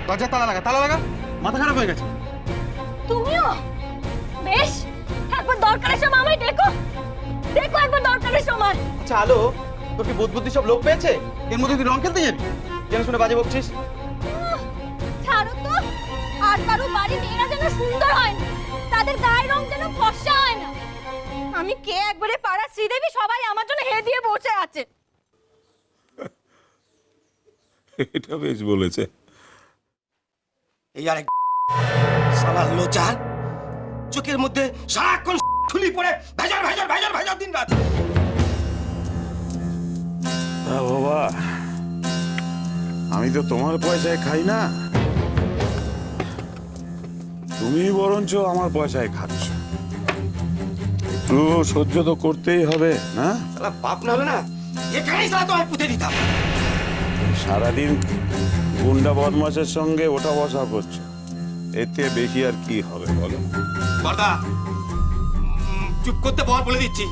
দরজা তালা লাগা, তালা লাগা। মাথা খারাপ হয়ে গেছে। তুমিও বেশ, একবার দরকারের সময় আমায় দেখো, দেখো একবার দরকারের সময়। আচ্ছা আলো, তোর কি বুদ্ধি সব লোক পেয়েছে? এর মধ্যে তুই রং খেলতে যাবি? জেনে শুনে বাজে বকছিস। ছাড়ো তো, আর কারো বাড়ি মেয়েরা যেন সুন্দর হয় না, তাদের গায়ের রং যেন ফর্সা হয় না। আমি কে একবারে পাড়া শ্রীদেবী, সবাই আমার জন্য হে দিয়ে বসে আছে। এটা বেশ বলেছে। এই আরে শালার লোচা, চোখের মধ্যে সারাক্ষণ খুলি পড়ে ভেজার ভেজার ভেজার ভেজার দিন রাত। বাবা, আমি তো তোমার পয়সায় খাই না, তুমি বরঞ্চ আমার পয়সায় খাচ্ছ। একটু সহ্য তো করতেই হবে না? শালা বাপ না হলে না এখানেই শালা তোমায় পুঁতে দিতাম। সারাদিন গুন্ডা বদমাশের সঙ্গে ওঠা বসা করছো, এতে বেশি আর কি হবে বলো? বড়দা, চুপ করতে বল, বলে দিচ্ছি।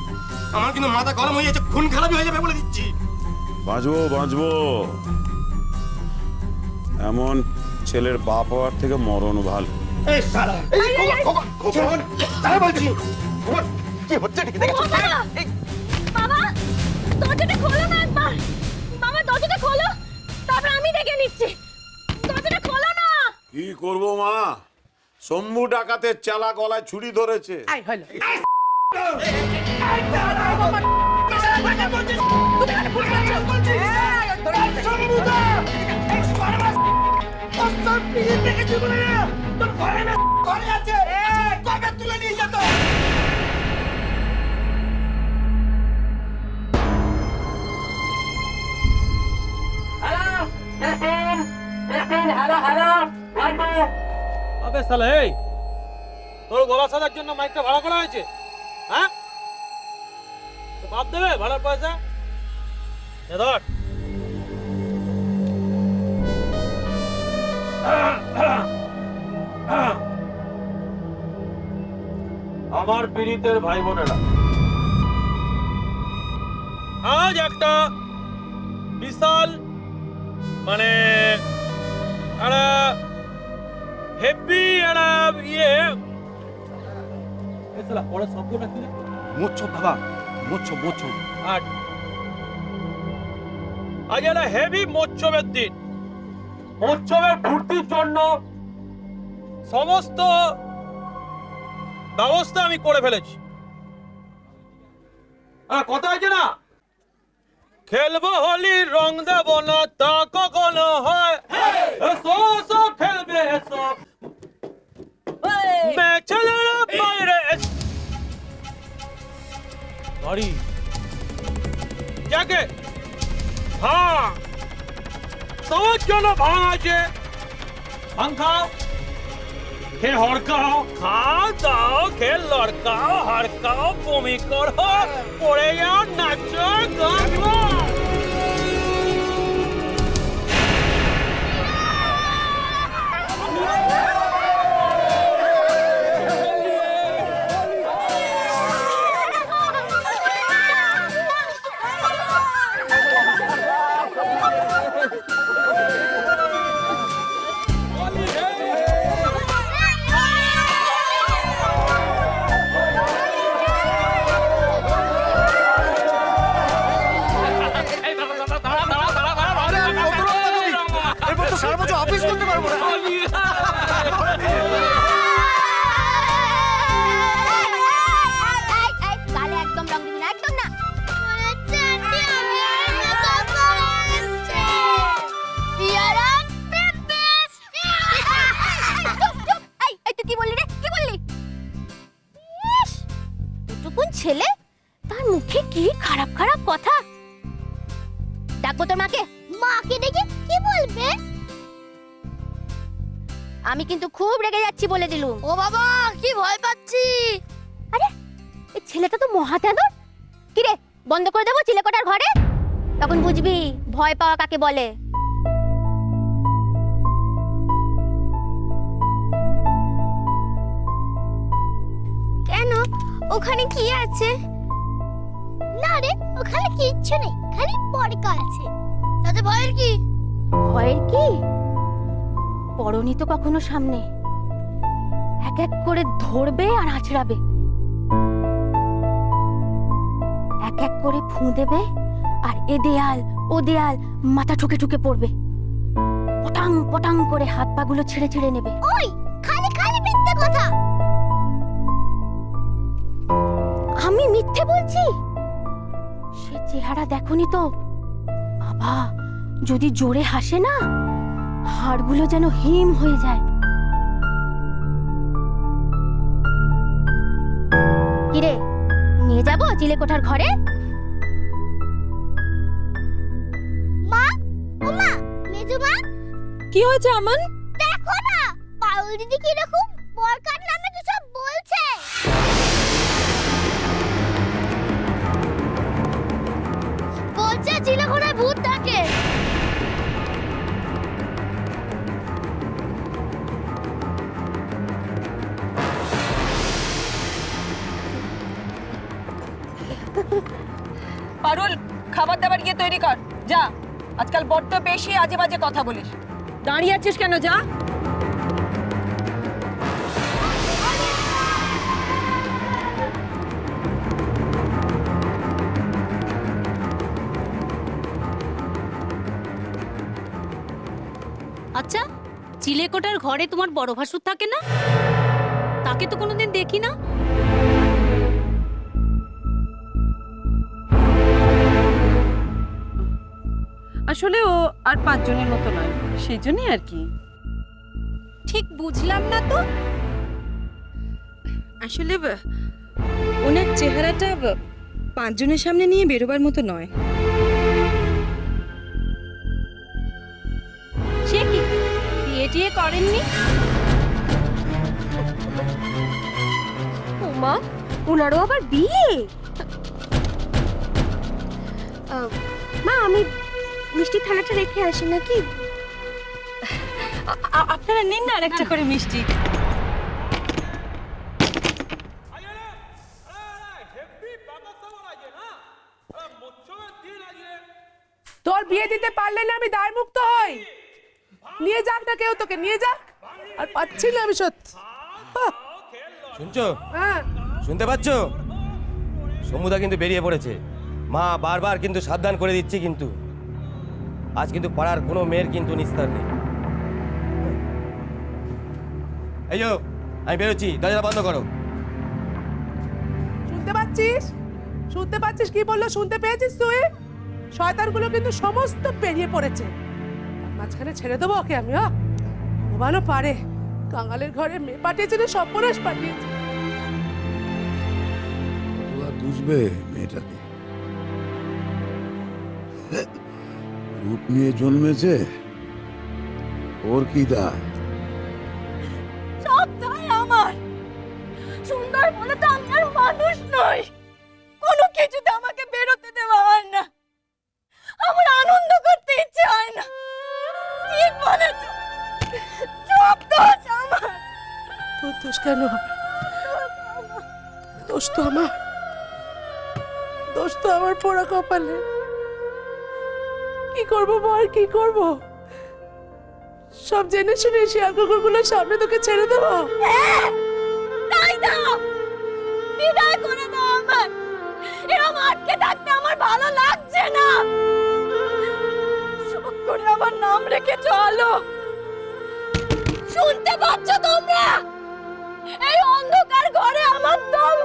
আমার কিন্তু মাথা গরম হয়ে যাচ্ছে, খুন খারাপি হয়ে যাবে বলে দিচ্ছি। বাঁচবো বাঁচবো, এমন ছেলের বাপ হওয়ার থেকে মরণ ভালো। এই শালা, এই খোকন, তাই বলছি। কি হচ্ছে ঠিক দেখে? বাবা, দরজাটা খোলো না একবার। বাবা, দরজাটা খোলো, তারপর আমি দেখে নিচ্ছি। দরজাটা খোলো না। কি করবো মা, শম্ভু ডাকাতের চালা গলায় ছুরি ধরেছে। আবে শালা, এই তোর গলা সাজার জন্য মাইকটা ভাড়া করা হয়েছে? হ্যাঁ, বাদ দেবে ভাড়ার পয়সা? ধর। আমার পীড়িতের ভাই বোনেরা, আজ একটা বিশাল মানে একটা হেভি একটা ইয়ে এসলা পরে শব্দটা কি? মোচ্ছব বাবা, মোচ্ছব মোচ্ছব। আর আজ একটা হেভি মোচ্ছবের দিন। মোচ্ছবের ফুর্তির জন্য সমস্ত ব্যবস্থা আমি করে ফেলেছি। কথা আছে না, খেলবো হোলি, রং দেব না তা কখনো হয়। এসো এসো খেলবে এসো, ছেলেরা বাইরে বাড়ি যাকে হ্যাঁ সবার জন্য ভাঙ আছে। ভাঙ খাও, খে হড়কাও, খাও দাও, খে লড়কাও, হড়কাও, বমি করো, পড়ে যাও, নাচো, গাও। আপন ছেলে, তার মুখে কি খারাপ খারাপ কথা। ডাকবো তোর মাকে? মাকে ডেকে কি বলবে? আমি কিন্তু খুব রেগে যাচ্ছি বলে দিলুম। ও বাবা, কি ভয় পাচ্ছি। আরে এই ছেলেটা তো মহাতেদর। কি রে, বন্ধ করে দেবো চিলেকোঠার ঘরে? তখন বুঝবি ভয় পাওয়া কাকে বলে। কেন, ওখানে কি আছে? না রে, ওখানে কিচ্ছু নেই, খালি পরকা আছে। তাতে ভয়ের কি? ভয়ের কি? পড়নি তো কখনো সামনে। এক এক করে ধরবে আর আঁচড়াবে, এক এক করে ফুঁ দেবে, আর এ দেয়াল ও দেয়াল মাথা ঠুকে ঠুকে পড়বে। পটাং পটাং করে হাত পা গুলো ছেড়ে ছেড়ে নেবে। ওই খালি খালি মিথ্যে কথা। আমি মিথ্যে বলছি? সে চেহারা দেখনি তো বাবা, যদি জোরে হাসে না, হাড়গুলো যেন হিম হয়ে যায়। কিরে, নিয়ে যাবো চিলেকোঠার ঘরে? মা, ও মা, মেজো মা, কি হয়েছে আমান? দেখো না পারুল দিদি কি রকম বরকার নামে কি সব বলছে। বলছে চিলেকোঠায় ভূত থাকে। পারুল, খাবার দাবার গিয়ে তৈরি কর, যা। আজকাল বড্ড বেশি আজে বাজে কথা বলিস। দাঁড়িয়ে আছিস কেন, যা। আচ্ছা, চিলেকোঠার ঘরে তোমার বড় ভাসুর থাকে না? তাকে তো কোনোদিন দেখি না। আসলে ও আর 5 জনের মতো নয়, সেই জন্যই আর কি। ঠিক বুঝলাম না তো। আসলে ওনার চেহারাটা 5 জনের সামনে নিয়ে বেরোবার মতো নয়। সে কি বিয়ে টিয়ে করেননি? ওমা, ওনারও আবার বিয়ে? মা, আমি মিষ্টি থালাটা রেখে আসি নাকি? আপনারা নিন না আরেকটা করে মিষ্টি। তোর বিয়ে দিতে পারলে না আমি দায় মুক্ত হই। নিয়ে যাক না কেউ, তোকে নিয়ে যাক। আর পাচ্ছি না আমি সত্যি। শুনছো? হ্যাঁ, শুনতে পাচ্ছ? সমুদা কিন্তু বেরিয়ে পড়েছে। মা বারবার কিন্তু সাবধান করে দিচ্ছি, কিন্তু আজ কিন্তু পাড়ার কোনো মেয়ের কিন্তু নিস্তার নেই। এই যো, আমি বেরোচ্ছি, দরজা বন্ধ করো। শুনতে পাচ্ছিস? শুনতে পাচ্ছিস কি বললো? শুনতে পেয়েছিস তুই? শয়তানগুলো কিন্তু সমস্ত বেরিয়ে পড়েছে। মাঝখানে ছেড়ে দেবো ওকে আমি? ভগবানও পারে, কাঙালের ঘরে মেয়ে পাঠিয়েছে না সর্বনাশ পাঠিয়েছে। তোরা বুঝবে মেয়েটাকে, রূপ নিয়ে জন্মেছে, ওর কি দায়? সব দায় আমার। সুন্দর বলে তো আমি আর মানুষ নই। কোনো কিছুতে আমাকে বেরোতে দেওয়া হয় না। আমার আনন্দ করতে ইচ্ছে হয় না। ঠিক বলেছ, সব দোষ আমার। তোর দোষ কেন হবে? দোষ তো আমার, দোষ তো আমার পোড়া কপালে। কি করবো বল, কি করবো? সব জেনে শুনে শিয়াল কুকুরগুলোর সামনে তোকে ছেড়ে দেবো? তাই দাও, বিদায় করে দাও আমার। এরকম আটকে থাকতে আমার ভালো লাগছে না। শোক করে আমার নাম রেখে চলো। শুনতে পাচ্ছ তোমরা? এই অন্ধকার ঘরে আমার দম